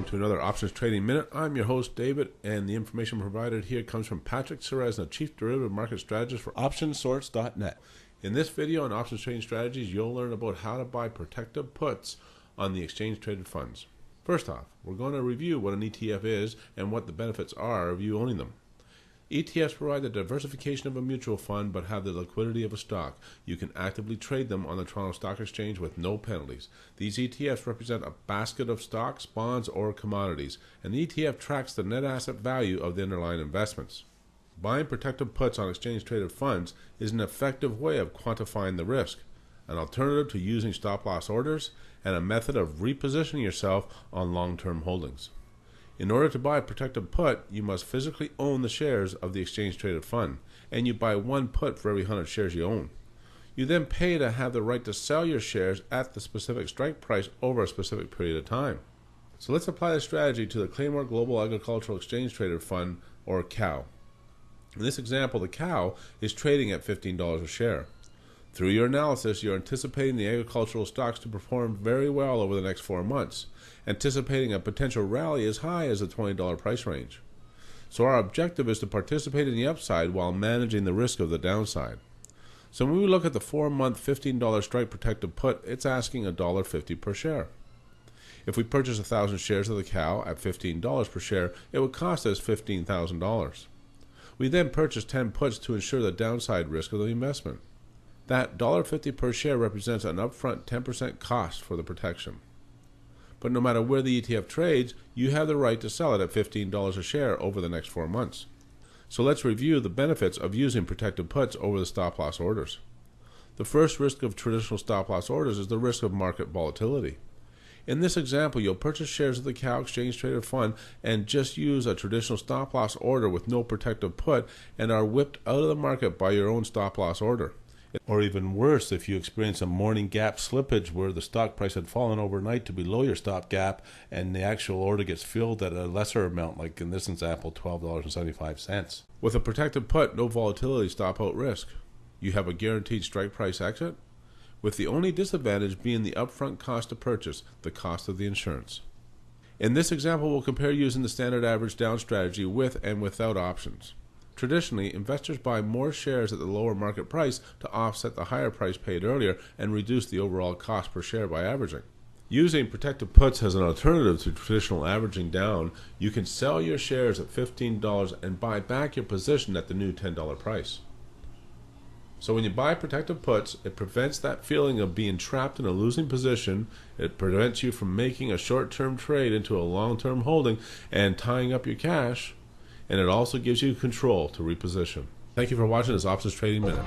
to another Options Trading Minute. I'm your host, David, and the information provided here comes from Patrick Ceresna, Chief Derivative Market Strategist for OptionSource.net. In this video on Options Trading Strategies, you'll learn about how to buy protective puts on the exchange-traded funds. First off, we're going to review what an ETF is and what the benefits are of you owning them. ETFs provide the diversification of a mutual fund but have the liquidity of a stock. You can actively trade them on the Toronto Stock Exchange with no penalties. These ETFs represent a basket of stocks, bonds, or commodities, and the ETF tracks the net asset value of the underlying investments. Buying protected puts on exchange-traded funds is an effective way of quantifying the risk, an alternative to using stop-loss orders, and a method of repositioning yourself on long-term holdings. In order to buy a protected put, you must physically own the shares of the exchange-traded fund, and you buy one put for every 100 shares you own. You then pay to have the right to sell your shares at the specific strike price over a specific period of time. So let's apply this strategy to the Claymore Global Agricultural Exchange-Traded Fund, or CAO. In this example, the CAO is trading at $15 a share. Through your analysis, you're anticipating the agricultural stocks to perform very well over the next 4 months, anticipating a potential rally as high as the $20 price range. So our objective is to participate in the upside while managing the risk of the downside. So when we look at the 4-month $15 strike protected put, it's asking $1.50 per share. If we purchase 1,000 shares of the CAO at $15 per share, it would cost us $15,000. We then purchase 10 puts to ensure the downside risk of the investment. That $1.50 per share represents an upfront 10% cost for the protection. But no matter where the ETF trades, you have the right to sell it at $15 a share over the next 4 months. So let's review the benefits of using protected puts over the stop-loss orders. The first risk of traditional stop-loss orders is the risk of market volatility. In this example, you'll purchase shares of the CAO exchange-traded fund and just use a traditional stop-loss order with no protective put and are whipped out of the market by your own stop-loss order. Or even worse, if you experience a morning gap slippage where the stock price had fallen overnight to below your stop gap and the actual order gets filled at a lesser amount, like in this example, $12.75. With a protected put, no volatility stop-out risk. You have a guaranteed strike price exit, with the only disadvantage being the upfront cost to purchase, the cost of the insurance. In this example, we'll compare using the standard average down strategy with and without options. Traditionally, investors buy more shares at the lower market price to offset the higher price paid earlier and reduce the overall cost per share by averaging. Using protected puts as an alternative to traditional averaging down, you can sell your shares at $15 and buy back your position at the new $10 price. So when you buy protected puts, it prevents that feeling of being trapped in a losing position. It prevents you from making a short-term trade into a long-term holding and tying up your cash. And it also gives you control to reposition. Thank you for watching this Options Trading Minute.